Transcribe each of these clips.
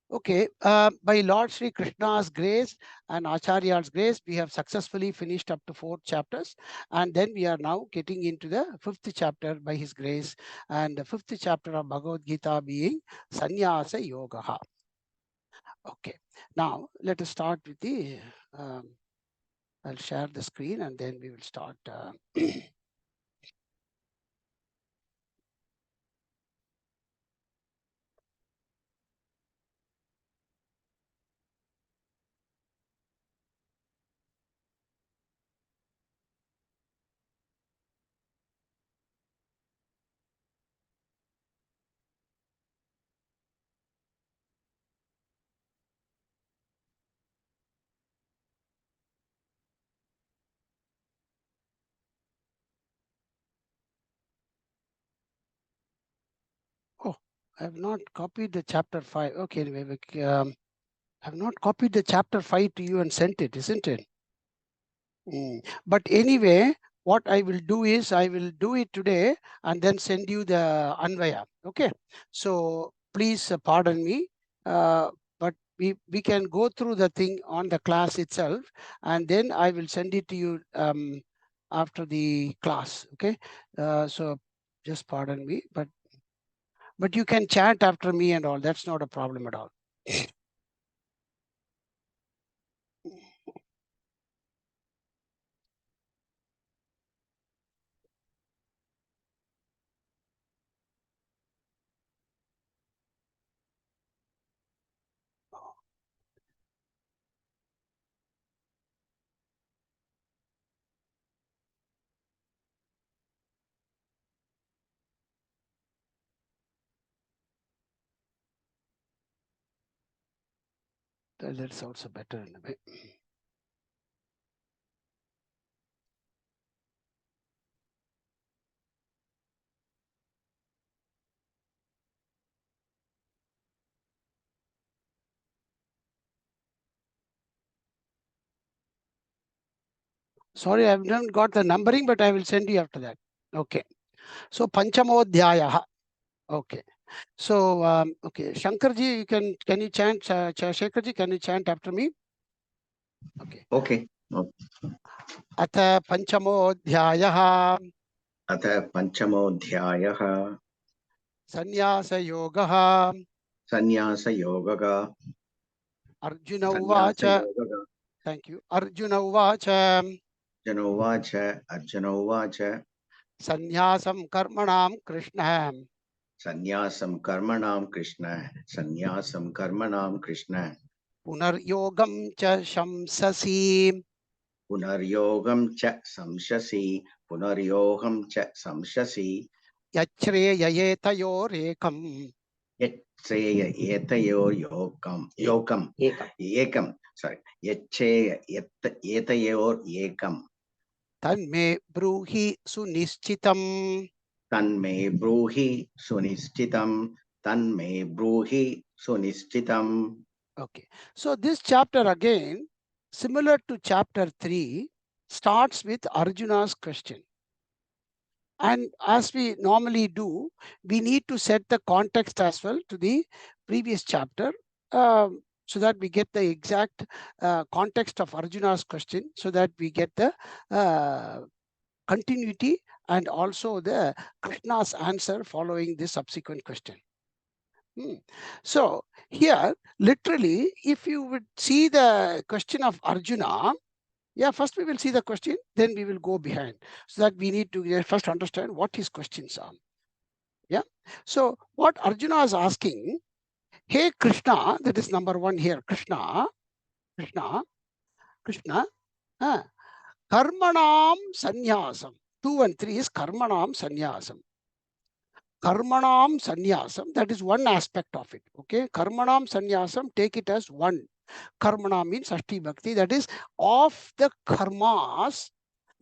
Okay, by Lord Sri Krishna's grace and Acharya's grace, we have successfully finished up to 4 chapters. And then we are now getting into the 5th chapter by his grace. And the 5th chapter of Bhagavad Gita being Sanyasa Yoga. Okay, now let us start with the, I'll share the screen and then we will start. Oh, I have not copied the chapter 5. Okay, anyway, I have not copied the chapter 5 to you and sent it, isn't it? But anyway, what I will do is I will do it today and then send you the Anvaya. Okay. So please pardon me. But we can go through the thing on the class itself and then I will send it to you after the class. Okay. So just pardon me, but you can chat after me and all. That's not a problem at all. That's also better in a way. Sorry, I haven't got the numbering, but I will send you after that. Okay. So Panchamodhyaya. Okay. So okay, Shankarji, can you chant? Shekharji, can you chant after me? Okay. Okay. Atha Panchamodhyaya. Atha Panchamodhyayah. Sanyasa Yogaha. Sanyasa Yogaga. Arjuna Sanyasa Uvacha. Yogaga. Thank you. Arjuna Uvacha. Arjuna Uvacha. Sanyasam Karmanam Krishna. Sanyasam Karmanam Krishna. Sanyasam Karmanam Krishna. Punaryogam cha shamsasi. Punaryogam cha samshasi. Punaryogam cha samshasi. Yachreyaetayorekam. Yachreya etayor yokam. Yekam. Sorry. Yachreya etayor yekam. Tanme bruhi sunischitam. Tanme bruhi sunistitam. Tanme bruhi sunistitam. Okay. So this chapter again, similar to chapter 3, starts with Arjuna's question. And as we normally do, we need to set the context as well to the previous chapter so that we get the exact context of Arjuna's question so that we get the continuity and also the Krishna's answer following the subsequent question. So here, literally, if you would see the question of Arjuna, first we will see the question, then we will go behind. So that we need to first understand what his questions are. Yeah. So what Arjuna is asking, hey Krishna, that is number one here, Krishna, Karmanam Sanyasam. 2 and 3 is Karmanam Sanyasam. Karmanam Sanyasam, that is one aspect of it. Okay. Karmanam Sanyasam, take it as one. Karmana means Ashti Bhakti, that is of the karmas,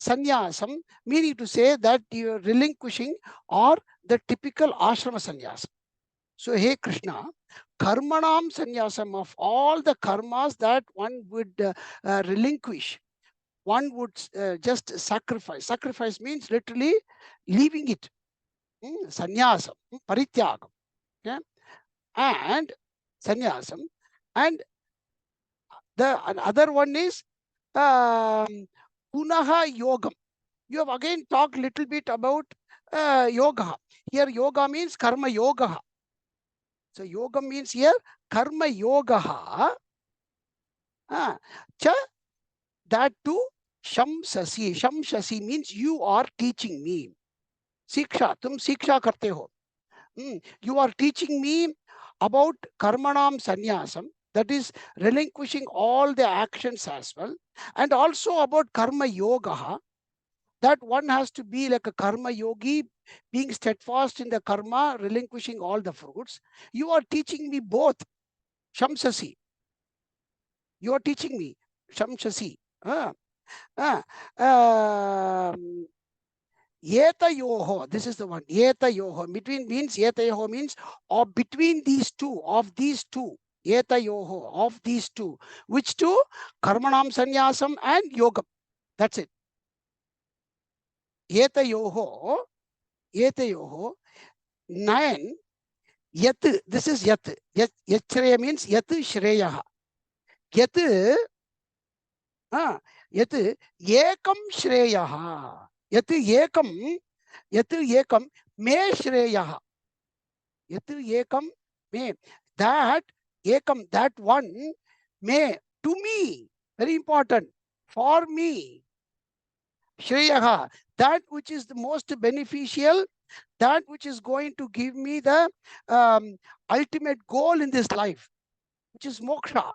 Sanyasam, meaning to say that you are relinquishing or the typical ashrama sannyasa. So, hey Krishna, Karmanam Sanyasam, of all the karmas that one would relinquish, one would just sacrifice. Sacrifice means literally leaving it. Sannyasa, parityagam. Okay? And sannyasam, and the other one is punaha yogam. You have again talked a little bit about yoga. Here yoga means karma yoga. So yoga means here karma yoga. Cha, that too shamsasi. Shamsasi means you are teaching me. Siksha, tum siksha karte ho. You are teaching me about karmanam sannyasam, that is relinquishing all the actions as well, and also about karma yoga, that one has to be like a karma yogi, being steadfast in the karma, relinquishing all the fruits. You are teaching me both. Shamsasi. You are teaching me. Shamsasi. Yetayoho. This is the one. Yetayoho. Between means yetayoho means or between these two, of these two. Yetayoho, of these two. Which two? Karmanam sannyasam and yogam. That's it. Yetayoho. Yetayoho. 9. Yat. This is yat. Yat shreya means yat shreya. Yat. Yat ekam shreya. Yat ekam. Yat ekam me shreya. Yat ekam me. That ekam, that one may, to me, very important, for me. Shreya, that which is the most beneficial, that which is going to give me the ultimate goal in this life, which is moksha.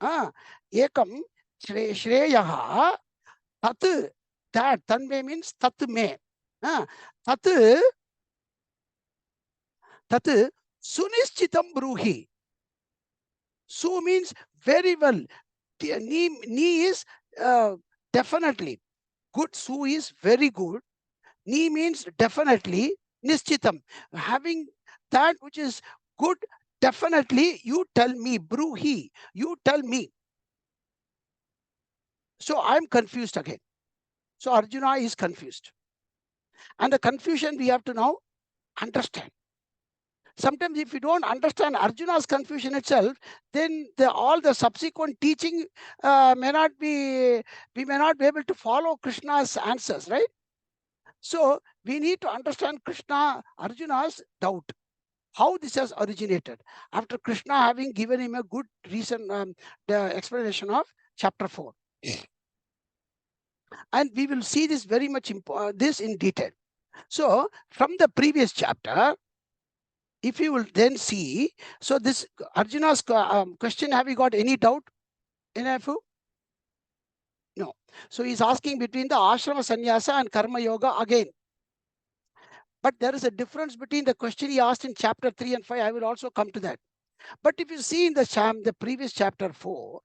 Ekam shreya tat, that tanme means tat me. Tat sunishchitam bruhi. Su means very well. Ni is definitely. Good. Su is very good. Ni means definitely. Nishchitam. Having that which is good, definitely, you tell me. Bruhi. You tell me. So I'm confused again. So Arjuna is confused. And the confusion we have to now understand. Sometimes if you don't understand Arjuna's confusion itself, then all the subsequent teaching may not be, we may not be able to follow Krishna's answers, right? So we need to understand Arjuna's doubt, how this has originated. After Krishna having given him a good reason, the explanation of chapter 4. And we will see this very much this in detail. So from the previous chapter, if you will then see, so this Arjuna's question, have you got any doubt in FU? No. So he's asking between the ashrama sannyasa and karma yoga again. But there is a difference between the question he asked in chapter 3 and 5. I will also come to that. But if you see in the previous chapter 4,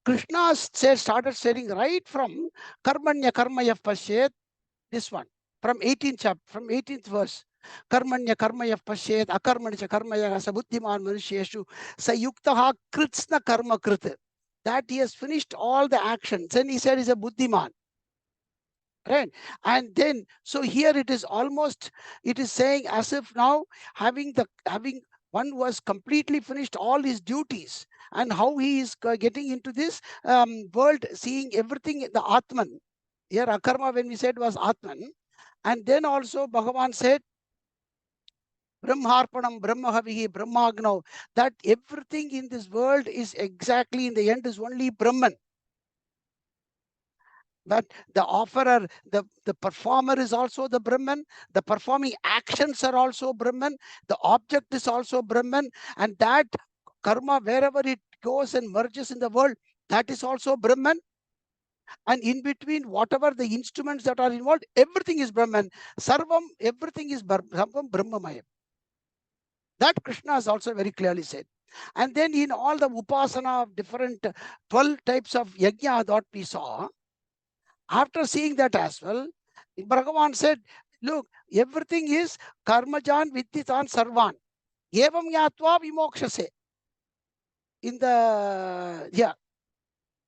Krishna started saying right from karmanya karmaya pashyet, this one, from 18th verse. Karmanya karmaya pashyet akarmanya karmaya sabuddhiman manusheshu sayuktaha kritsna karma krit. That he has finished all the actions. Then he said he's a buddhiman. Right? And then, so here it is almost, it is saying as if now having one who has completely finished all his duties, and how he is getting into this world, seeing everything the Atman. Here akarma, when we said, was Atman. And then also Bhagavan said, Brahmarpanam, Brahmahavihi, Brahmagnav, that everything in this world is exactly in the end is only Brahman. That the offerer, the performer is also the Brahman, the performing actions are also Brahman, the object is also Brahman, and that karma, wherever it goes and merges in the world, that is also Brahman. And in between, whatever the instruments that are involved, everything is Brahman. Sarvam, everything is Sarvam Brahmamaya. That Krishna has also very clearly said. And then in all the upasana of different 12 types of yajna that we saw, after seeing that as well, Bhagavan said, look, everything is karmajan vidditan sarvan. Evam yatva vimokshase. In the,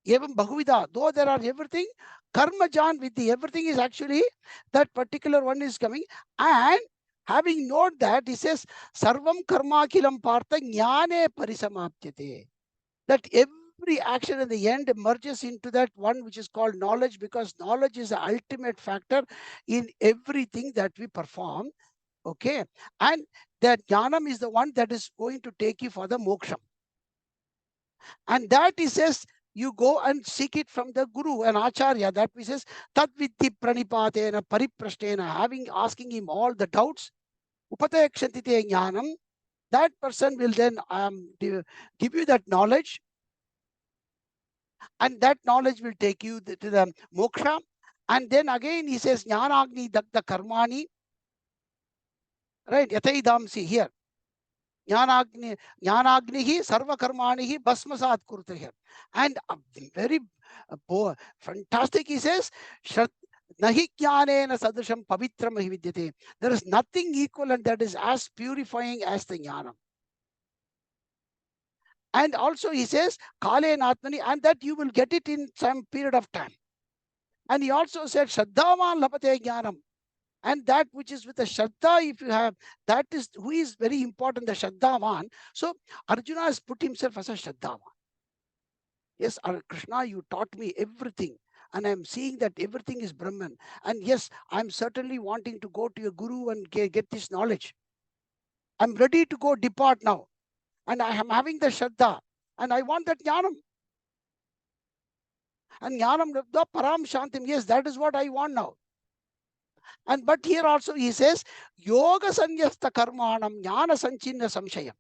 evam bahuvida, though there are everything, karmajan viddi, everything is actually, that particular one is coming. And Having known that, he says, Sarvam karma kilam partha jnane parisamaptyate. That every action in the end merges into that one which is called knowledge, because knowledge is the ultimate factor in everything that we perform. Okay. And that jnanam is the one that is going to take you for the moksha. And that he says, you go and seek it from the guru and acharya. That he says, tat vitti pranipatena pariprashtena, having asking him all the doubts. Upatayakshantite jnanam. That person will then give you that knowledge, and that knowledge will take you to the moksha. And then again he says, jnanagni dagda karmani, right? Yataidamsi here. Jnanagni sarva karmanihi bhasmasat kurtehe. And very fantastic, he says, nahi jnanena sadrisham pavitram vidyate. There is nothing equivalent that is as purifying as the jnanam. And also he says, kale natmani, and that you will get it in some period of time. And he also said, Shraddhavan lapate jnanam. And that which is with the Shraddha, if you have, that is who is very important, the Shraddhavan. So Arjuna has put himself as a Shraddhavan. Yes, Krishna, you taught me everything. And I'm seeing that everything is Brahman. And yes, I'm certainly wanting to go to your guru and get this knowledge. I'm ready to go depart now. And I am having the Shraddha. And I want that jnanam. And jnanam rabda param shantim. Yes, that is what I want now. And but here also he says, yoga sanyasta karmanam jnana sanchinna samshayam.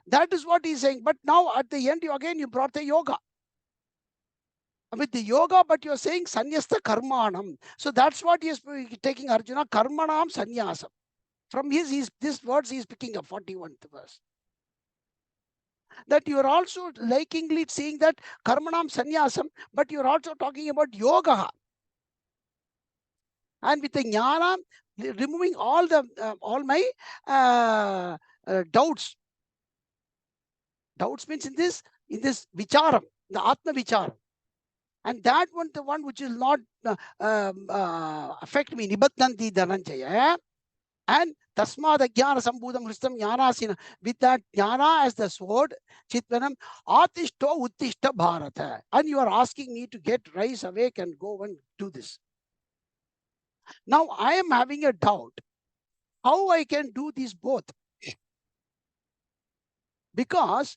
That is what he's saying. But now at the end, you brought the yoga. With the yoga, but you're saying sanyasta karmanam. So that's what he is taking Arjuna, karmanam sanyasam. From these words he's picking up, 41th verse. That you are also likingly seeing that karmanam sanyasam, but you're also talking about yoga. And with the jnana, removing all my doubts. Doubts means in this vicharam, the atma vicharam. And that one, the one which will not affect me, nibatnanti dhananjaya. And tasmad jnana sambhudam hristam jnanasina. With that jnana as the sword, chitvanam, atishto uttishta bharata. And you are asking me to rise awake and go and do this. Now I am having a doubt how I can do these both. Because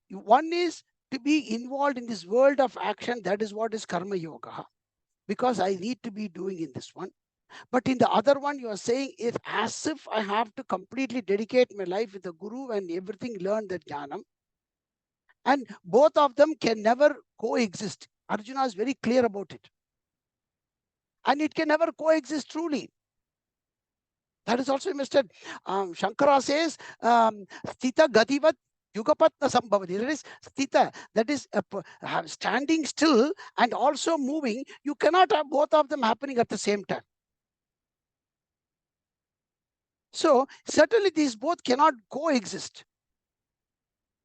one is to be involved in this world of action. That is what is karma yoga. Because I need to be doing in this one. But in the other one, you are saying it as if I have to completely dedicate my life with the guru and everything, learn that jnanam. And both of them can never coexist. Arjuna is very clear about it. And it can never coexist truly. That is also understood. Shankara says, Sthita gativat yugapatna sambhavati. That is sthita, that is standing still and also moving. You cannot have both of them happening at the same time. So certainly these both cannot coexist.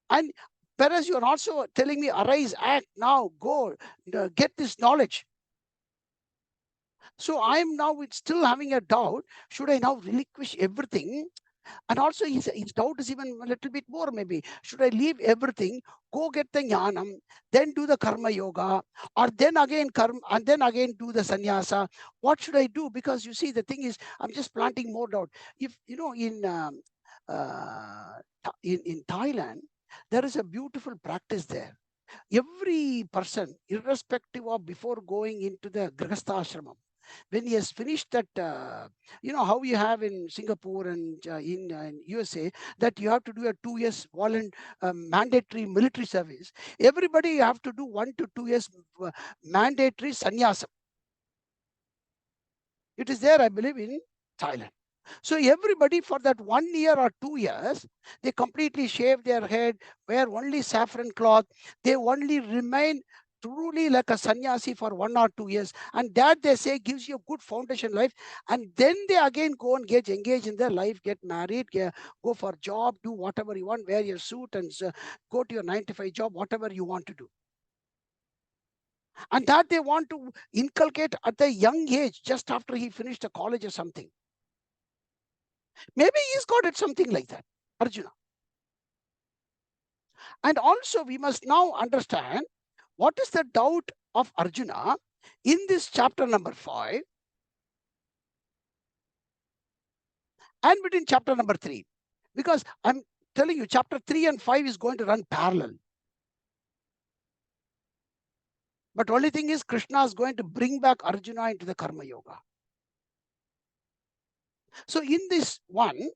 And whereas you are also telling me, arise, act now, go, get this knowledge. So I am now still having a doubt. Should I now relinquish everything? And also his doubt is even a little bit more maybe. Should I leave everything, go get the jnanam, then do the karma yoga, or then again karma, and then again do the sannyasa? What should I do? Because you see, the thing is, I'm just planting more doubt. If, you know, in Thailand, there is a beautiful practice there. Every person, irrespective of before going into the grihastha ashramam, when he has finished that, you know how you have in Singapore and in USA, that you have to do a 2 years mandatory military service. Everybody have to do 1 to 2 years mandatory sannyasa. It is there, I believe, in Thailand. So everybody for that 1 year or 2 years, they completely shave their head, wear only saffron cloth. They only remain truly like a sannyasi for 1 or 2 years. And that, they say, gives you a good foundation life. And then they again go and get engaged in their life, get married, go for job, do whatever you want, wear your suit and go to your 9 to 5 job, whatever you want to do. And that they want to inculcate at a young age, just after he finished a college or something. Maybe he's got it something like that, Arjuna. And also we must now understand what is the doubt of Arjuna in this chapter number 5 and between chapter number 3. Because I'm telling you, chapter 3 and 5 is going to run parallel. But only thing is, Krishna is going to bring back Arjuna into the Karma Yoga. So in this one,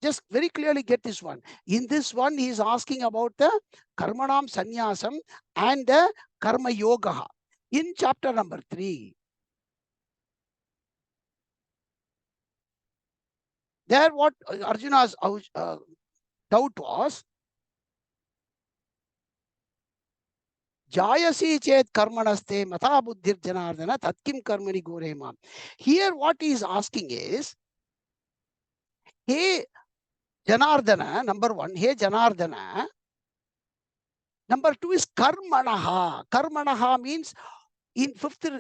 just very clearly get this one. In this one, he is asking about the Karmanam Sanyasam and the Karma Yoga. In chapter number 3, there what Arjuna's doubt was, Jayasi chet karmanaste mata buddhir janardana tatkim karmani gorema. Here what he is asking is, hey Janardana, number 1, hey Janardana. Number 2 is karmanaha. Karmanaha means in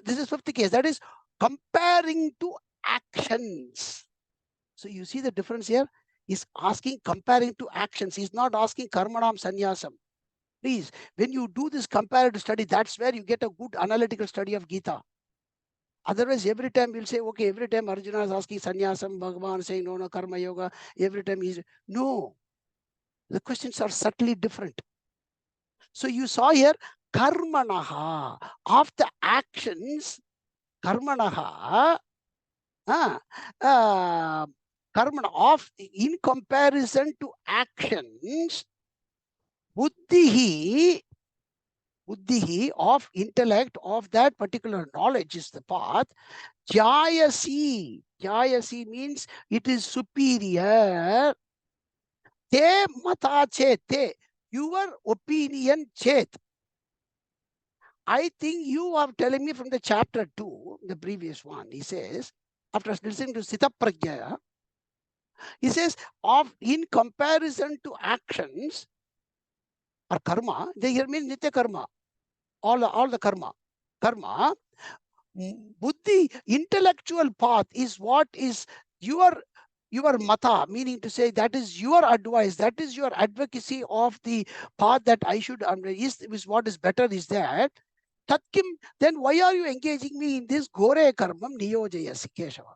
this is fifth case, that is comparing to actions. So you see the difference here? He's asking comparing to actions. He's not asking karmanam sanyasam. Please, when you do this comparative study, that's where you get a good analytical study of Gita. Otherwise, every time we'll say, okay, every time Arjuna is asking sannyasam, Bhagavan saying, no, karma yoga, every time he's, no. The questions are subtly different. So you saw here, karmanaha, of the actions, karmanaha, karmana, of, in comparison to actions, buddhihi, of intellect, of that particular knowledge is the path. Jayasi. Jayasi means it is superior. Te mata chet. Te, your opinion chet. I think you are telling me from the chapter 2, the previous one. He says, after listening to Sita Prajna, he says, of in comparison to actions or karma, they here mean nitya karma. All the karma. Karma, buddhi, intellectual path is what is your mata, meaning to say that is your advice, that is your advocacy of the path that I should, is what is better is that. Tatkim, then why are you engaging me in this gore karmam niyojayasi Keshava?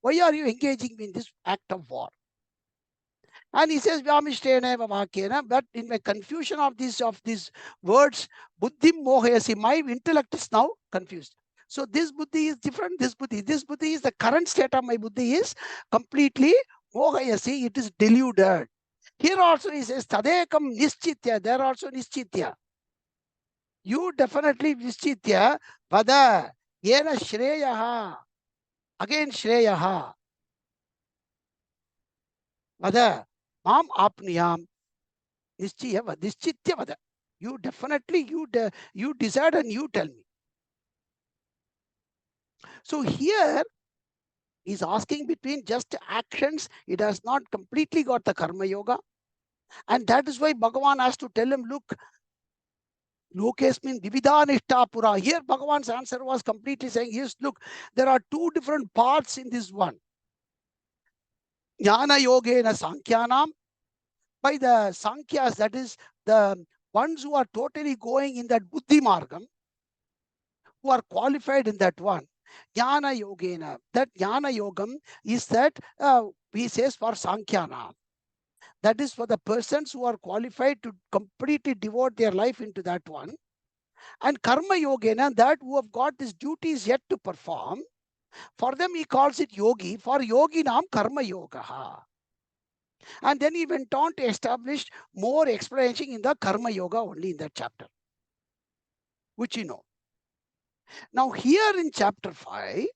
Why are you engaging me in this act of war? And he says, but in my confusion of these words, buddhim mohayasi, my intellect is now confused. So this buddhi is different, this buddhi is the current state of my buddhi is completely mohayasi, it is deluded. Here also he says, tadekam nischitya, there also nischitya. You definitely nischitya, vada, yena shreyaha, again shreyaha, vada, mam apniyam, nischitya vada. You definitely, you decide and you tell me. So here he's asking between just actions. It has not completely got the karma yoga. And that is why Bhagavan has to tell him, look, Lokesmin Vividha Nishta Pura. Here Bhagavan's answer was completely saying, yes, look, there are two different parts in this one. Jnana Yogena Sankhyanam. By the Sankhyas, that is the ones who are totally going in that Buddhi Margam, who are qualified in that one. Jnana Yogena. That Jnana Yogam is that, he says, for Sankhyanam. That is for the persons who are qualified to completely devote their life into that one. And Karma Yogena, that who have got these duties yet to perform, for them he calls it Yogi. For Yoginam Karma Yoga. And then he went on to establish more explanation in the Karma Yoga only in that chapter, which you know. Now here in chapter 5,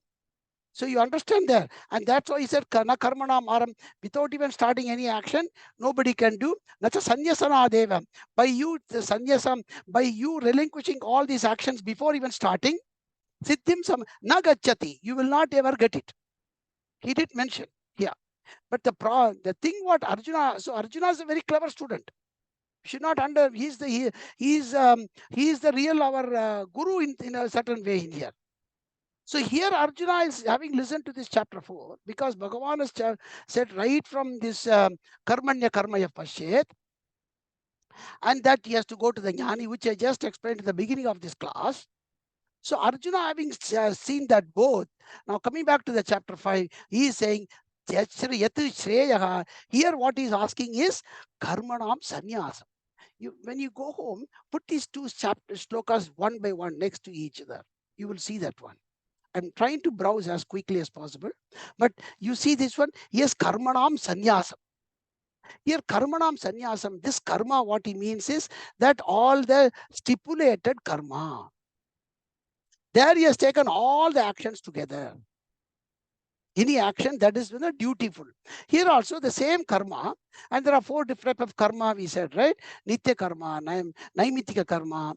so you understand there, and that's why he said Karna Karmana Maram, without even starting any action, nobody can do. Nacha Sanyasana Deva. By you, the Sanyasam, by you relinquishing all these actions before even starting, Siddhim Sam Nagachati, you will not ever get it. He did mention here. But the thing what Arjuna, so Arjuna is a very clever student. Should not he's the real our guru in a certain way in here. So here Arjuna is having listened to this chapter 4 because Bhagavan has said right from this karmanya karmaya pashet, and that he has to go to the jnani, which I just explained at the beginning of this class. So Arjuna having seen that both, now coming back to the chapter 5, he is saying, here what he is asking is karmanam sannyasam. When you go home, put these two shlokas one by one next to each other. You will see that one. I'm trying to browse as quickly as possible, but you see this one. Yes, karmanam sannyasam. Here, karmanam sannyasam, this karma, what he means is that all the stipulated karma. There he has taken all the actions together. Any action that is dutiful. Here also the same karma, and there are 4 different types of karma we said, right? Nitya karma, naimitika karma,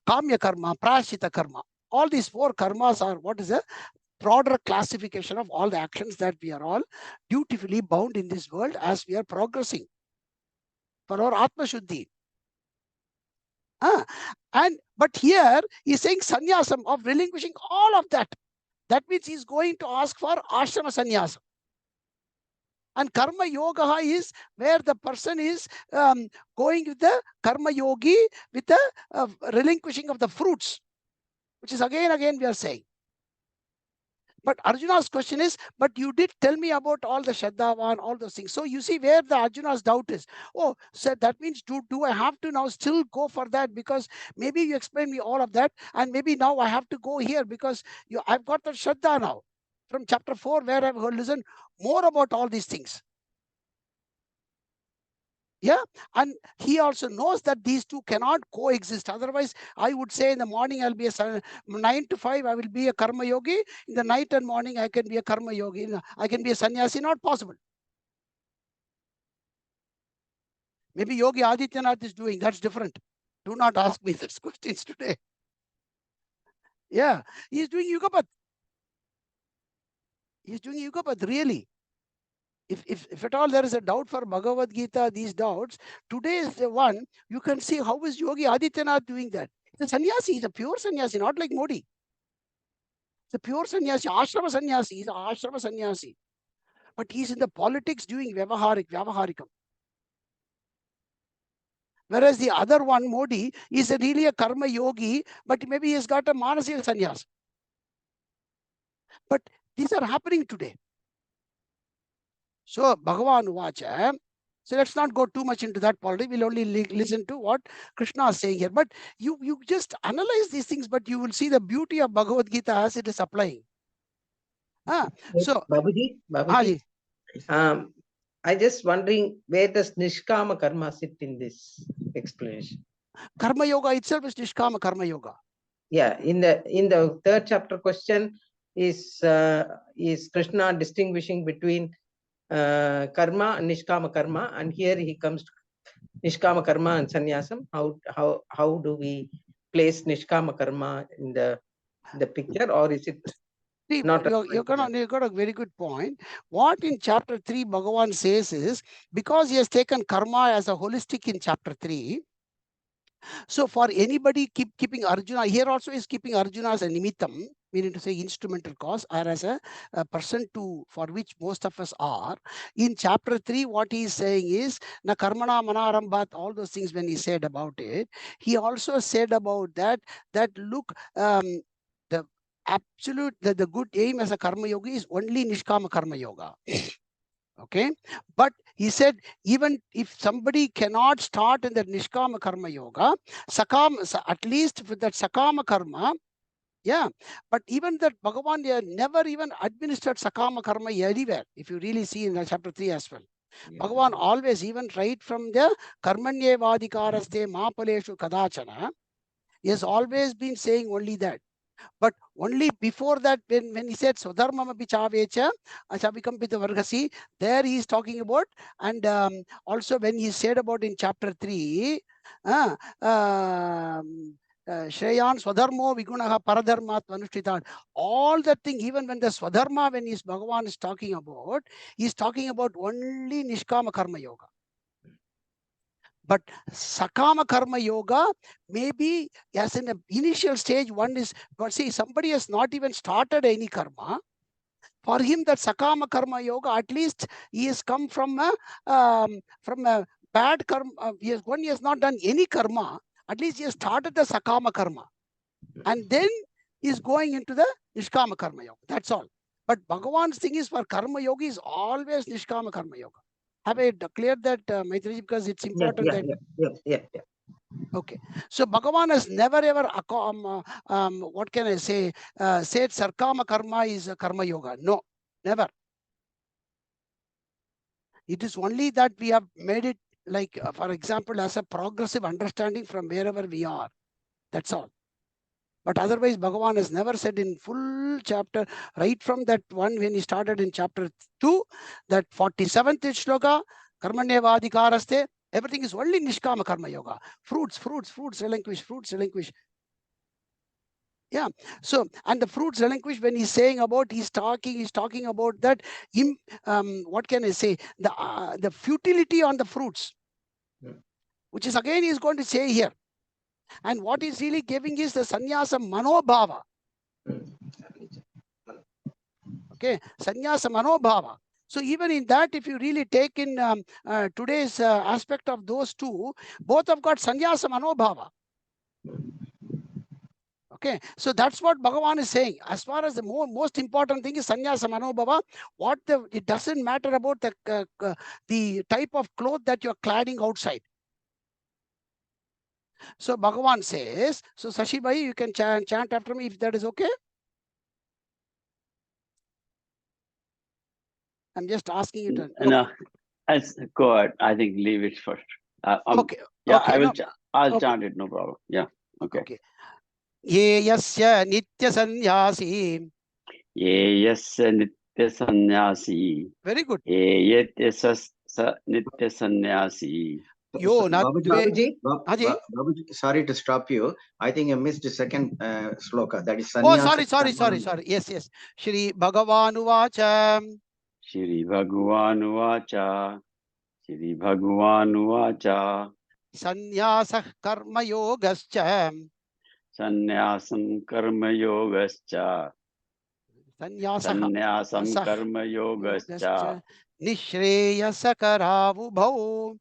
kamya karma, prashita karma. All these 4 karmas are what is a broader classification of all the actions that we are all dutifully bound in this world as we are progressing for our Atma Shuddhi. But here he's saying sannyasam of relinquishing all of that. That means he's going to ask for ashrama sannyasa. And karma yoga is where the person is going with the karma yogi with the relinquishing of the fruits, which is again we are saying. But Arjuna's question is, but you did tell me about all the Shraddhavan, all those things. So you see where the Arjuna's doubt is. Oh, so that means do I have to now still go for that? Because maybe you explained me all of that, and maybe now I have to go here because I've got the Shraddha now from chapter 4 where I've listened more about all these things. Yeah, and he also knows that these two cannot coexist. Otherwise, I would say in the morning I'll be a 9 to 5, I will be a karma yogi. In the night and morning, I can be a karma yogi. I can be a sannyasi. Not possible. Maybe Yogi Adityanath is doing. That's different. Do not ask me those questions today. Yeah, he's doing Yugapat. He's doing Yugapat, really. If at all there is a doubt for Bhagavad Gita, these doubts, today is the one you can see how is Yogi Adityanath doing that. The sannyasi, he's a pure sannyasi, not like Modi. He's a pure sannyasi, ashrama sannyasi, he's an ashrama sannyasi. But he's in the politics doing vyavaharikam. Whereas the other one, Modi, is really a karma yogi, but maybe he's got a manasika sannyas. But these are happening today. So Bhagavan Vacha. So let's not go too much into that politics. We'll only listen to what Krishna is saying here. But you just analyze these things, but you will see the beauty of Bhagavad Gita as it is applying. So Babuji, I just wondering, where does Nishkama Karma sit in this explanation? Karma Yoga itself is Nishkama Karma Yoga. Yeah, in the 3rd chapter question is Krishna distinguishing between karma and Nishkama Karma, and here he comes to Nishkama Karma and Sannyasam. How do we place Nishkama Karma in the picture, or is it? See, you got a very good point. What in chapter 3 Bhagavan says is, because he has taken karma as a holistic in chapter 3, so for anybody keeping Arjuna, here also is keeping Arjuna as a nimittam, meaning to say instrumental cause, or as a person for which most of us are. In chapter 3, what he is saying is, na karmana manarambat, all those things when he said about it, he also said about that look, the absolute, the good aim as a karma yogi is only Nishkama Karma Yoga. Okay, but he said even if somebody cannot start in the Nishkama Karma Yoga, at least with that Sakama Karma, yeah, but even that Bhagavan never even administered Sakama Karma anywhere, if you really see in chapter 3 as well. Yeah. Bhagavan always, even right from the Karmanyevadikaraste Mapaleshu Kadachana, he has always been saying only that. But only before that, when he said Swadharmama Pichavecha, Ashabikampita Vargasi, there he is talking about, and also when he said about in chapter 3, Shreyan Swadharmo Vigunaha Paradharmat Vanushthitan, all that thing, even when the Swadharma, when Bhagavan is talking about, he is talking about only Nishkama Karma Yoga. But Sakama Karma Yoga, maybe as in the initial stage, one is, but see, somebody has not even started any karma. For him, that Sakama Karma Yoga, at least he has come from a bad karma. He has not done any karma. At least he has started the Sakama Karma. And then he's going into the Nishkama Karma Yoga. That's all. But Bhagavan's thing is, for Karma Yogi is always Nishkama Karma Yoga. Have I cleared that, Maitriji, because it's important that... Yeah. Okay. So Bhagavan has never ever, what can I say, said Sarkama Karma is a Karma Yoga. No, never. It is only that we have made it like, for example, as a progressive understanding from wherever we are. That's all. But otherwise, Bhagavan has never said in full chapter, right from that one when he started in chapter 2, that 47th shloka, Karmanyeva Adhikaraste, everything is only Nishkama Karma Yoga. Fruits, relinquish. Yeah. So, and the fruits relinquish, when he's saying about, he's talking about that, what can I say, the futility on the fruits, which is again he's going to say here. And what he's really giving is the Sanyasa Manobhava. Okay, Sanyasa Manobhava. So even in that, if you really take in today's aspect of those two, both have got Sanyasa Manobhava. Okay, so that's what Bhagavan is saying. As far as the most important thing is Sanyasa Manobhava, it doesn't matter about the type of cloth that you're cladding outside. So Bhagavan says, so Sashi Bhai, you can chant after me if that is okay. I'm just asking you to. No, go ahead. I think leave it first. Okay. Yeah, Okay, I'll chant it, no problem. Yeah. Okay. Ye yasya nitya sanyasi. Ye yasya nitya sanyasi. Very good. Ye yasya nitya sanyasi. Yo Babuji, sorry to stop you. I think you missed the second sloka. That is Sanyasa. Sanyasa. Sorry. Yes. Shri Bhagavanu Vacha. Shri Bhagavanu Vacha. Shri Bhagavanu Vacha. Sanyasa Karma Yogascha. Sanyasam Karma Yogascha. Sanyasam Karma Yogascha. Nishreyasa Karavubhau.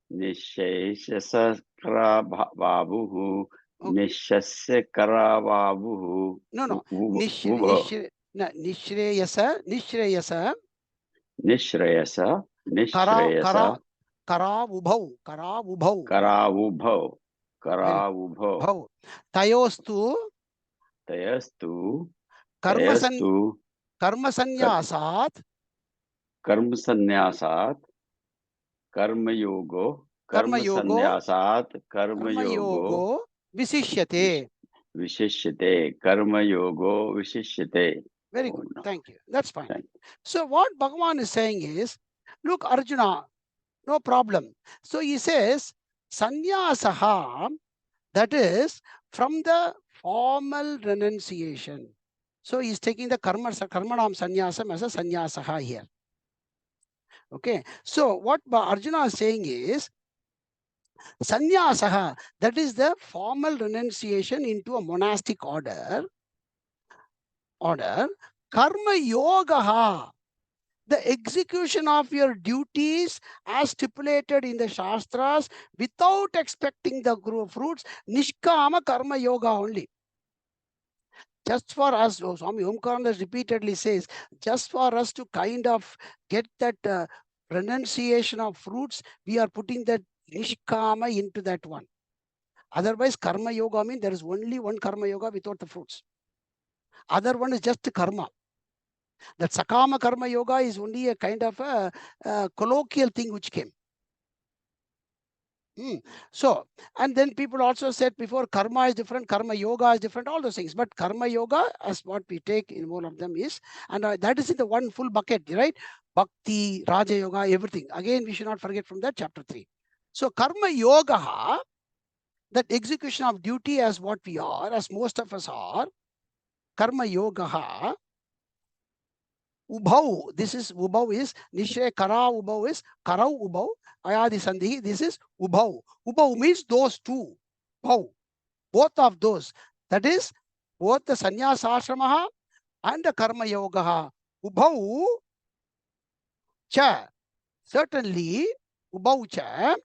Nisheshasa Karavabuhu. Nishasya Karavabuhu. No. Nishreyasa. Karavubhau. Tayostu. Karma Sanyasat. Karma yogo. Visishyate. Karma yogo visishyate. Very good. Thank you. That's fine. So what Bhagavan is saying is, look, Arjuna, no problem. So he says, Sanyasaha, that is from the formal renunciation. So he's taking the karmanam sanyasam as a sanyasaha here. Okay. So what Arjuna is saying is, Sanyasaha, that is the formal renunciation into a monastic order. Karma Yogaha, the execution of your duties as stipulated in the Shastras without expecting the fruits, Nishkama Karma Yoga only. Just for us, Swami Omkarananda repeatedly says, just for us to kind of get that renunciation of fruits, we are putting that Nishkama into that one. Otherwise, Karma Yoga means there is only one Karma Yoga without the fruits. Other one is just karma. That Sakama Karma Yoga is only a kind of a colloquial thing which came. So, and then people also said before, karma is different, karma yoga is different, all those things. But karma yoga, as what we take in one of them is, and that is in the one full bucket, right? Bhakti, Raja Yoga, everything. Again, we should not forget from that chapter 3. So, karma yoga, that execution of duty as what we are, as most of us are, karma yoga, Ubhau. This is Ubhau is Nishre Kara Ubhau is Karau Ubhau. Ayadi Sandhi. This is Ubhau. Ubhau means those two. Bhau. Both of those. That is both the Sanyasa Ashramaha and the Karma Yogaha. Ubhau cha. Certainly, Ubhau cha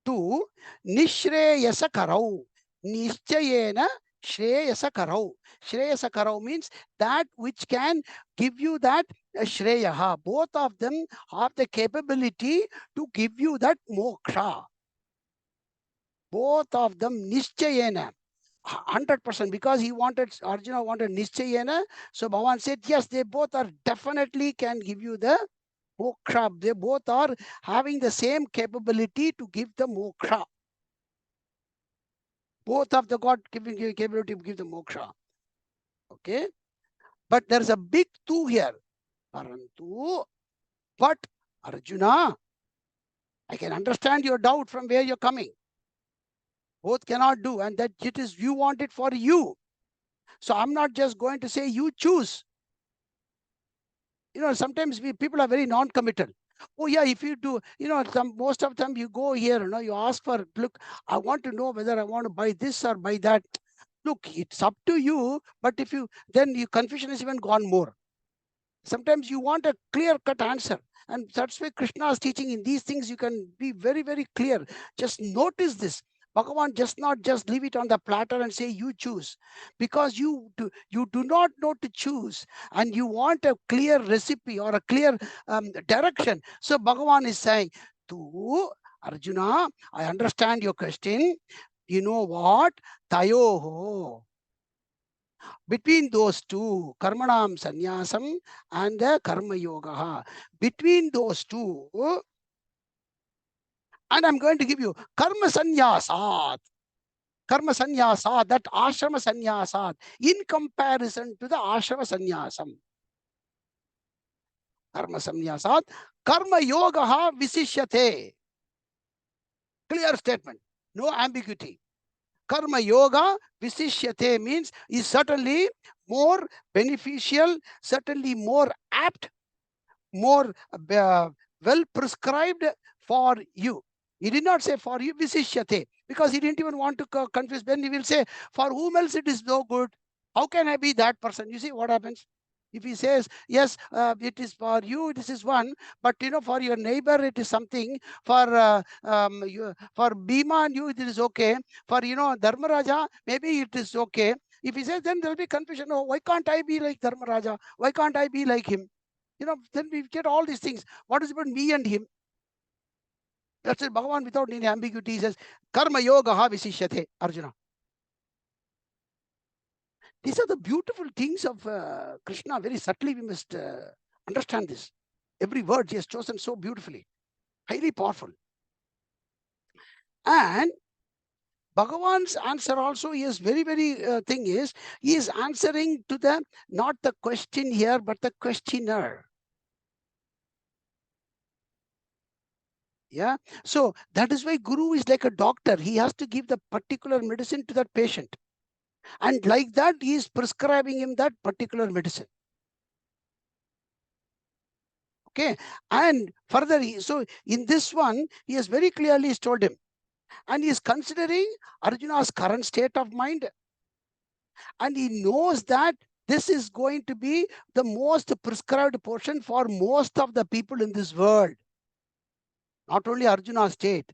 to Nishreyasa Karau. Nischayena Shreyasa Karau. Shreyasa Karau means that which can give you that Shreyaha. Both of them have the capability to give you that moksha. Both of them Nischayena. 100%, because he wanted, Arjuna wanted Nischayena. So Bhavan said, yes, they both are definitely can give you the moksha. They both are having the same capability to give the moksha. Both of the God giving you capability to give the moksha. Okay. But there's a big tu here. Parantu. But Arjuna, I can understand your doubt from where you're coming. Both cannot do, and that it is you want it for you. So I'm not just going to say you choose. You know, sometimes people are very non-committal. Oh yeah, if you do, you know, most of the time you go here, you know, you ask for, look, I want to know whether I want to buy this or buy that. Look, it's up to you, but if you, then your confusion is even gone more. Sometimes you want a clear-cut answer. And that's why Krishna is teaching in these things, you can be very, very clear. Just notice this. Bhagavan just not just leave it on the platter and say you choose, because you do not know to choose, and you want a clear recipe or a clear direction. So Bhagavan is saying to Arjuna, I understand your question. You know what? Tayoho. Between those two, Karmanam Sanyasam and the Karma Yoga. Between those two, and I'm going to give you Karma Sanyasat. Karma Sanyasat, that Ashrama Sanyasat, in comparison to the Ashrama Sanyasam. Karma Sanyasat, Karma Yoga Visishyate. Clear statement, no ambiguity. Karma Yoga Visishyate means is certainly more beneficial, certainly more apt, more well prescribed for you. He did not say for you, Visishyate, because he didn't even want to confuse. Then he will say, for whom else it is no good? How can I be that person? You see what happens? If he says, yes, it is for you, this is one, but you know, for your neighbor, it is something. For for Bhima and you, it is okay. For, you know, Dharmaraja, maybe it is okay. If he says, then there will be confusion. Oh, why can't I be like Dharmaraja? Why can't I be like him? You know, then we get all these things. What is about me and him? That's it. Bhagavan, without any ambiguity, says, Karma Yoga Visishyate, Arjuna. These are the beautiful things of Krishna. Very subtly, we must understand this. Every word he has chosen so beautifully, highly powerful. And Bhagavan's answer also is very, very thing is, he is answering to the, not the question here, but the questioner. Yeah. So that is why Guru is like a doctor. He has to give the particular medicine to that patient. And like that, he is prescribing him that particular medicine. Okay. And further, so in this one, he has very clearly told him. And he is considering Arjuna's current state of mind. And he knows that this is going to be the most prescribed portion for most of the people in this world. Not only Arjuna's state.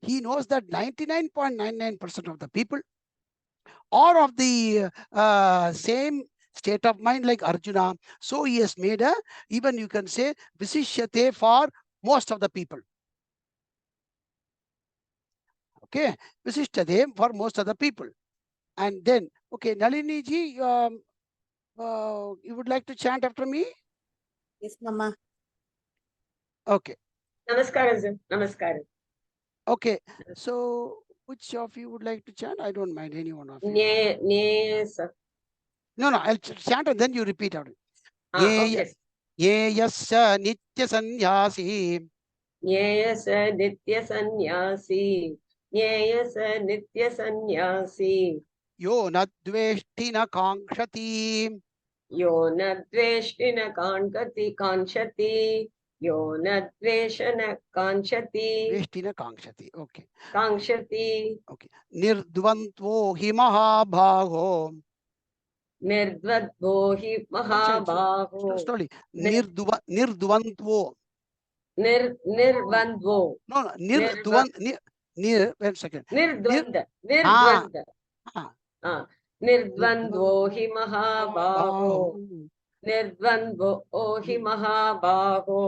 He knows that 99.99% of the people are of the same state of mind like Arjuna. So he has made a, even you can say, Visishyate for most of the people. Okay, Visishyate for most of the people. And then, okay, Nalini ji, you would like to chant after me? Yes, Mama. Okay. Namaskaram, sir. Namaskaram. Okay, so which of you would like to chant? I don't mind any one of you. Yes, sir. No, I'll chant and then you repeat out. Okay. Yeyasya nitya sanyasi. Yes, nitya sanyasi. Yes, nitya sanyasi. Yo nadveshti na kankshati. Yo na dveshti na kanchati. Yo na dvesha na kanchati. Dveshtina kankshati. Okay. Kanchati. Okay. Nirdvantvo hi mahabhago. Nirdvadvo hi mahabhaho. Slowly. Nirdvantvo. Nirvandvo. No, nirdvan. Nir. Wait a second. Nirdvanda. Ah. Nirdvanda. Nirdvandvo hi mahabhaho. Nirdvandvo hi mahabhaho.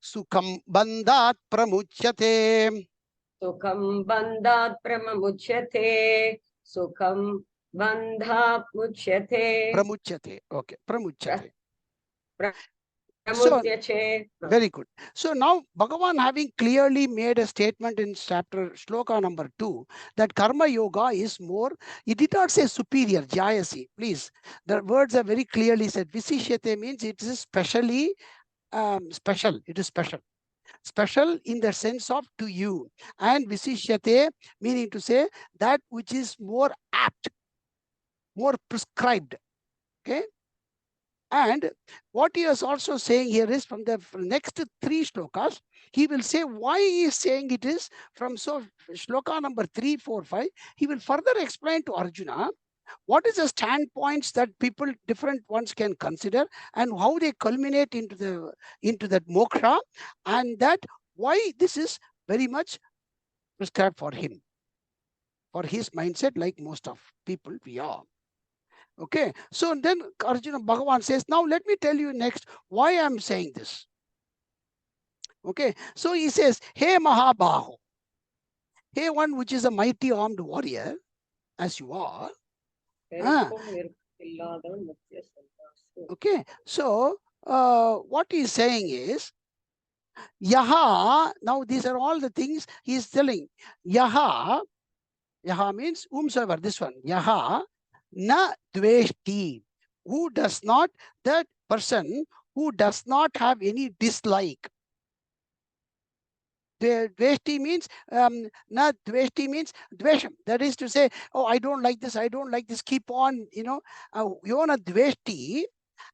Sukham bandhat pramuchyate. Sukham bandhat pramuchyate. Sukham bandhat muchyate. Pramuchyate. Okay. Pramuchyate. So, Pramuchyate. very good. So now Bhagavan, having clearly made a statement in chapter shloka number 2 that karma yoga is more, he did not say superior, jayasi, please. The words are very clearly said. Visishyate means it is specially special. It is special. Special in the sense of to you. And visishyate meaning to say that which is more apt, more prescribed. Okay. And what he is also saying here is from the next 3 shlokas, he will say why he is saying it is from shloka number 3, 4, 5. He will further explain to Arjuna what is the standpoints that people, different ones can consider and how they culminate into that moksha, and that why this is very much prescribed for him, for his mindset, like most of people we are. Okay, so then Arjuna Bhagavan says, now let me tell you next why I'm saying this. Okay, so he says, hey Mahabaho, hey one which is a mighty armed warrior, as you are. Okay, so what he's saying is, Yaha, now these are all the things he's telling. Yaha means whomsoever, this one, Yaha na dveshti, who does not, that person who does not have any dislike. Dveshti means na dveshti means dvesham. That is to say, oh, I don't like this, I don't like this, keep on, yona dveshti.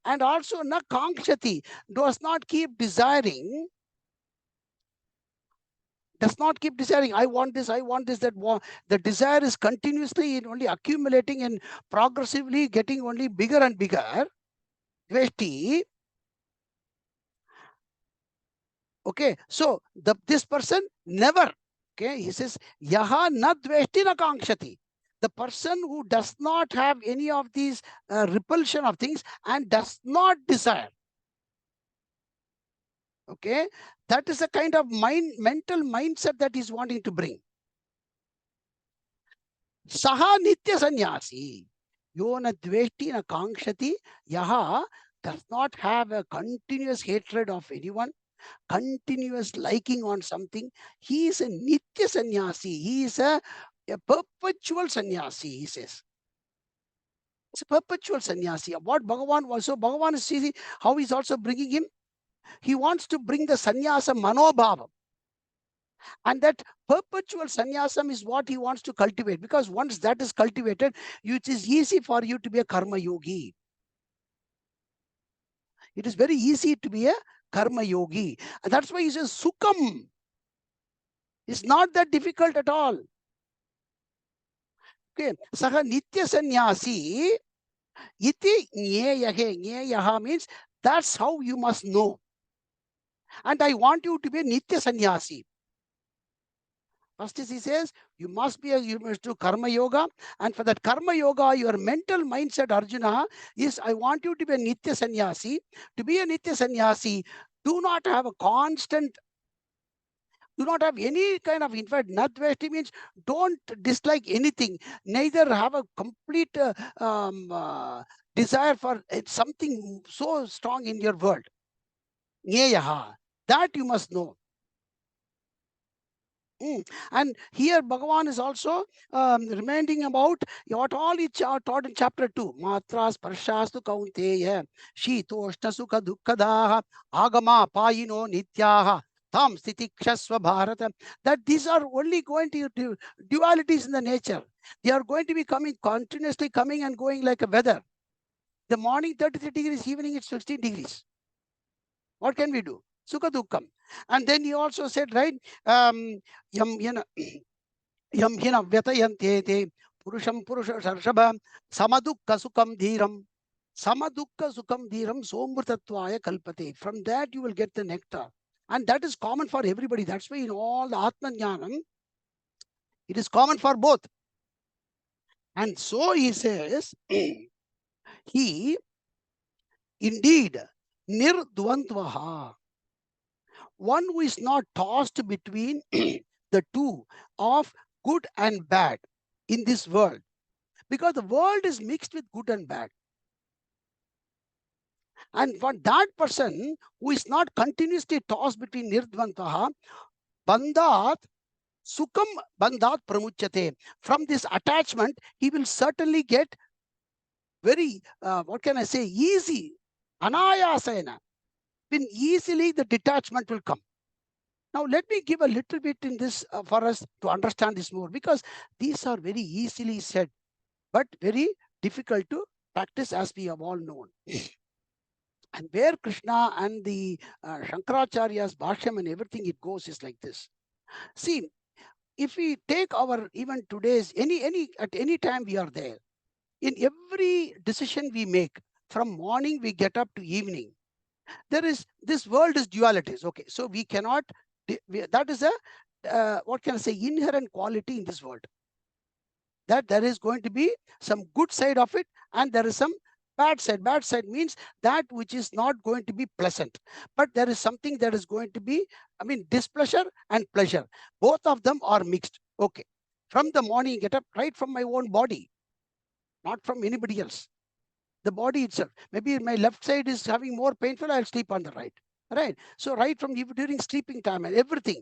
And also na kankshati, does not keep desiring. Does not keep desiring, I want this, that the desire is continuously only accumulating and progressively getting only bigger and bigger. Dveshti. Okay, so this person never, okay, he says, Yaha na dveshti na kankshati. The person who does not have any of these repulsion of things and does not desire. Okay, that is a kind of mental mindset that he's wanting to bring. Saha nitya sanyasi. Yona dveshti na kankshati. Yaha does not have a continuous hatred of anyone, continuous liking on something. He is a nitya sannyasi. He is a perpetual sannyasi, he says. It's a perpetual sannyasi. What Bhagavan also, Bhagavan is see how he's also bringing him. He wants to bring the sannyasa manobhava. And that perpetual sannyasam is what he wants to cultivate, because once that is cultivated, it is easy for you to be a karma yogi. It is very easy to be a karma yogi. And that's why he says sukham. It's not that difficult at all. Okay. Saha nitya sannyasi iti nyeyahe. Nyeyaha means that's how you must know. And I want you to be a nitya sannyasi. First is he says, you must do karma yoga. And for that karma yoga, your mental mindset, Arjuna, is I want you to be a nitya sannyasi. To be a nitya sannyasi, do not have a constant, do not have any kind of, in fact, nadveshti means don't dislike anything. Neither have a complete desire for something so strong in your world. Nyeyaha, that you must know. And here Bhagavan is also reminding about what all he taught in chapter 2. Matras parshastu kaunteya shitoshna sukha dukkadaha agama payino nityaha tam stitikshasva bharata. That these are only going to dualities in the nature. They are going to be continuously coming and going like a weather. The morning 33 degrees, evening it's 16 degrees. What can we do? Sukha dukkam. And then he also said, right, yam hina vyatayante purusham purusha sarshaba samadukka sukham dhiram. Samadukka sukham dhiram somrtatvaya kalpate. From that you will get the nectar. And that is common for everybody. That's why in all the Atma Jnanam, it is common for both. And so he says, he indeed nirdvantvaha, one who is not tossed between the two of good and bad in this world, because the world is mixed with good and bad. And for that person who is not continuously tossed between nirdvantaha, bandhat sukham bandhat pramuchate, from this attachment he will certainly get very what can I say, easy, anayasena, when easily the detachment will come. Now, let me give a little bit in this for us to understand this more, because these are very easily said, but very difficult to practice, as we have all known. And where Krishna and the Shankaracharya's Bhashyam and everything it goes is like this. See, if we take our even today's, at any time we are there, in every decision we make, from morning we get up to evening, there is, this world is dualities. Okay, so we cannot, that is a what can I say, inherent quality in this world, that there is going to be some good side of it and there is some bad side. Bad side means that which is not going to be pleasant, but there is something that is going to be, I mean, displeasure and pleasure, both of them are mixed. Okay, from the morning get up, right from my own body, not from anybody else, the body itself. Maybe my left side is having more painful, I'll sleep on the right. Right. So right from during sleeping time and everything.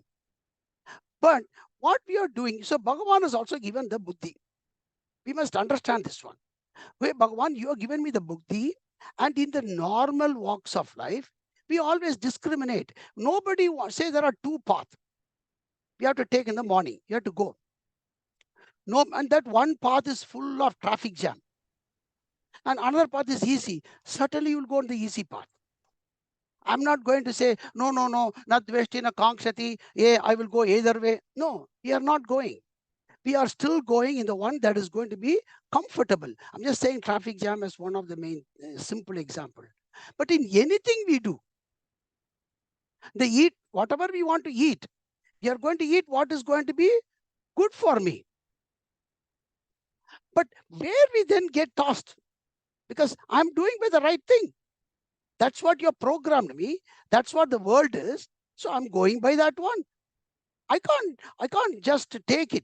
But what we are doing, so Bhagavan has also given the buddhi. We must understand this one. Hey, Bhagavan, you have given me the buddhi, and in the normal walks of life, we always discriminate. Nobody wants, say there are two paths. We have to take in the morning. You have to go. No, and that one path is full of traffic jam. And another path is easy. Certainly you will go on the easy path. I'm not going to say, no, not vestina kankshati, yeah, I will go either way. No, we are not going. We are still going in the one that is going to be comfortable. I'm just saying traffic jam as one of the main simple example. But in anything we do, the eat, whatever we want to eat, we are going to eat what is going to be good for me. But where we then get tossed, because I'm doing by the right thing. That's what you programmed me. That's what the world is. So I'm going by that one. I can't just take it.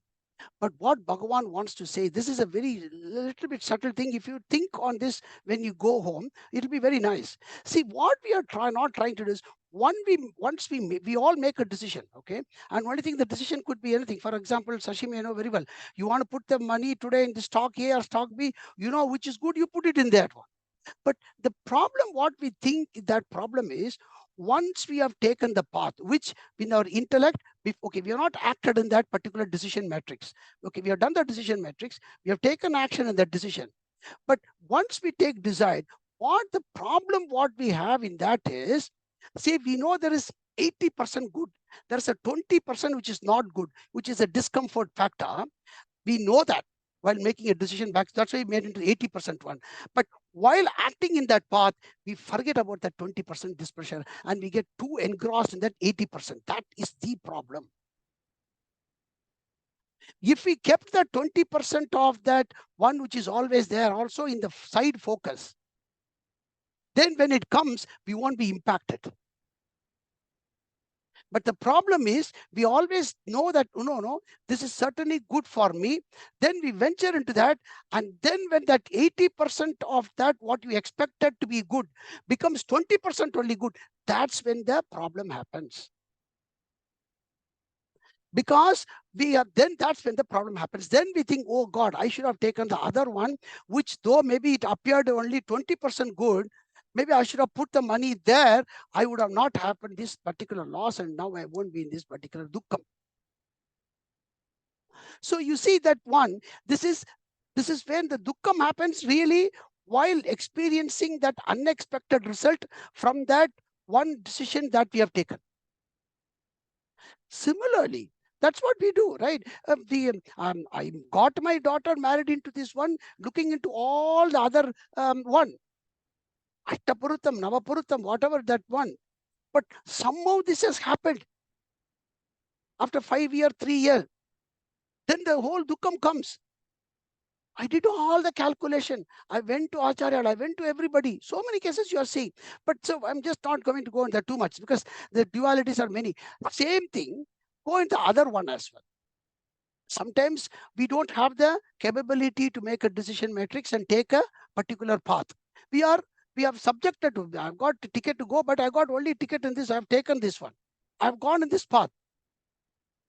But what Bhagavan wants to say, this is a very little bit subtle thing. If you think on this when you go home, it'll be very nice. See, what we are not trying to do is, once we all make a decision, okay? And only thing, the decision could be anything. For example, Sashimi, you know very well, you want to put the money today in the stock A or stock B, you know which is good, you put it in that one. But the problem, what we think that problem is, once we have taken the path, which in our intellect, okay, we have not acted in that particular decision matrix. Okay, we have done the decision matrix, we have taken action in that decision. But once we take decide, what the problem what we have in that is, say we know there is 80% good, there's a 20% which is not good, which is a discomfort factor. We know that while making a decision back, that's why we made into 80% one. But while acting in that path, we forget about that 20% displeasure and we get too engrossed in that 80%. That is the problem. If we kept the 20% of that one which is always there also in the side focus, then when it comes, we won't be impacted. But the problem is, we always know that, no, this is certainly good for me. Then we venture into that. And then when that 80% of that, what you expected to be good, becomes 20% only good, that's when the problem happens. Because then that's when the problem happens. Then we think, oh God, I should have taken the other one, which though maybe it appeared only 20% good, maybe I should have put the money there. I would have not happened this particular loss, and now I won't be in this particular dukkam. So you see that one, this is when the dukkam happens. Really, while experiencing that unexpected result from that one decision that we have taken. Similarly, that's what we do, right? I got my daughter married into this one, looking into all the other one. Ashtapurutam, Navapurutam, whatever that one. But somehow this has happened. After 5 years, 3 years, then the whole dukkam comes. I did all the calculation. I went to Acharya, I went to everybody. So many cases you are seeing. But so I'm just not going to go into that too much because the dualities are many. Same thing, go into the other one as well. Sometimes we don't have the capability to make a decision matrix and take a particular path. We have subjected to, I've got a ticket to go, but I got only ticket in this. I've taken this one. I've gone in this path.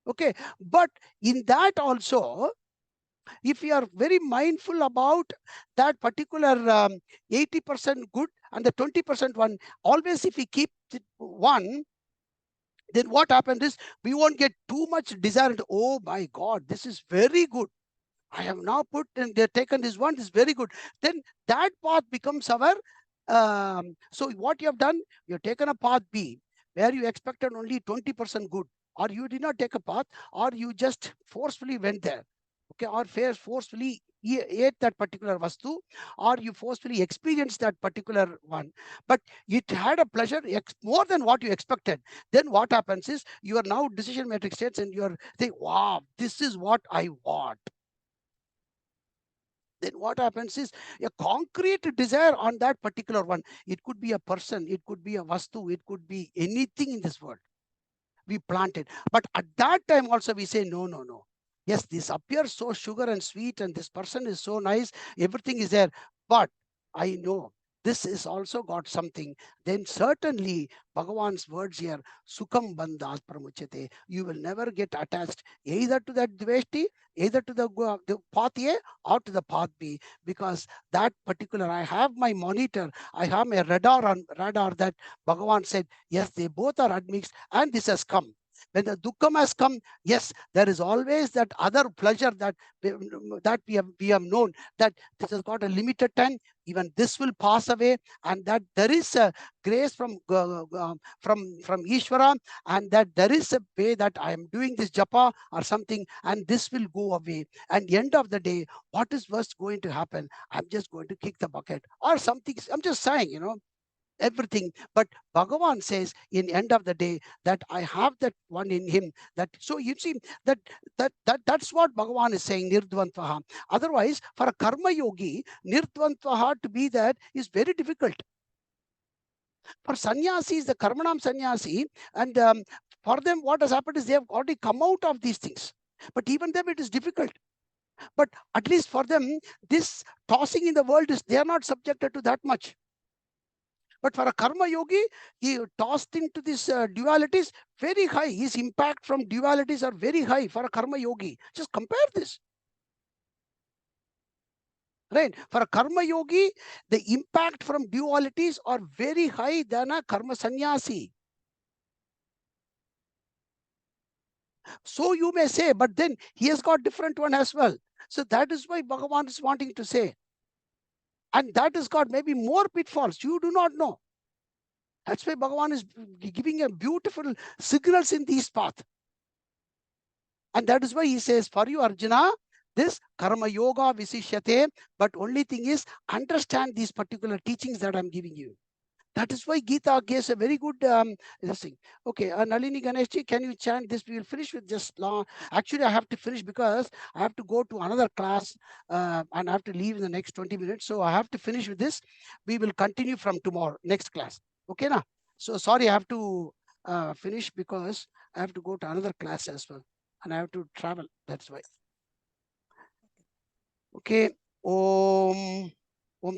Okay. But in that also, if we are very mindful about that particular 80% good and the 20% one, always if we keep one, then what happens is we won't get too much desire. Oh my God, this is very good. I have now put and they've taken this one, this is very good. Then that path becomes our, so what you have done, you've taken a path B where you expected only 20% good, or you did not take a path, or you just forcefully went there. Okay, or forcefully ate that particular vastu, or you forcefully experienced that particular one, but it had a pleasure more than what you expected. Then what happens is you are now decision matrix states and you are saying, wow, this is what I want. Then what happens is a concrete desire on that particular one. It could be a person, it could be a vastu, it could be anything in this world. We plant it. But at that time also we say, no, no, no. Yes, this appears so sugar and sweet and this person is so nice, everything is there. But I know this is also got something. Then certainly Bhagavan's words here, Sukham Bandhat Pramuchate, you will never get attached either to that Dveshti, either to the path A or to the path B, because that particular, I have my monitor, I have my radar that Bhagavan said, yes, they both are admixed and this has come. When the dukkam has come, yes, there is always that other pleasure that we have known that this has got a limited time. Even this will pass away, and that there is a grace from Ishvara, and that there is a way that I am doing this japa or something, and this will go away. And end of the day, what is first going to happen? I'm just going to kick the bucket or something. I'm just saying, everything. But Bhagavan says in end of the day that I have that one in him. That so you see that's what Bhagavan is saying, nirdvantvaha. Otherwise, for a karma yogi, nirdvantvaha to be that is very difficult. For sannyasis, the karmanam sannyasi, and for them what has happened is they have already come out of these things. But even them it is difficult. But at least for them, this tossing in the world is, they are not subjected to that much. But for a karma yogi, he tossed into these dualities very high. His impact from dualities are very high for a karma yogi. Just compare this. Right? For a karma yogi, the impact from dualities are very high than a karma sannyasi. So you may say, but then he has got different one as well. So that is why Bhagavan is wanting to say. And that has got maybe more pitfalls. You do not know. That's why Bhagavan is giving a beautiful signals in these paths. And that is why he says, for you, Arjuna, this karma yoga visishyate, but only thing is understand these particular teachings that I'm giving you. That is why Gita gives a very good thing. Okay, Nalini Ganeshji, can you chant this? We will finish with just long. Actually, I have to finish because I have to go to another class and I have to leave in the next 20 minutes. So I have to finish with this. We will continue from tomorrow, next class. Okay, na? So sorry, I have to finish because I have to go to another class as well. And I have to travel. That's why. Okay. Om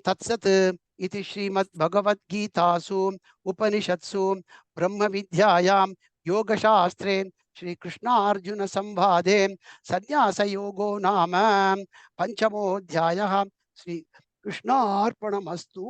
Tatsat iti Srimad Bhagavad Gitasu Upanishadsu Brahma Vidyayam Yoga Shastre Shri Krishna Arjuna Sambhade Sanyasa Yogo Nama Panchamo Dhyayah Shri Krishna Arpanamastu.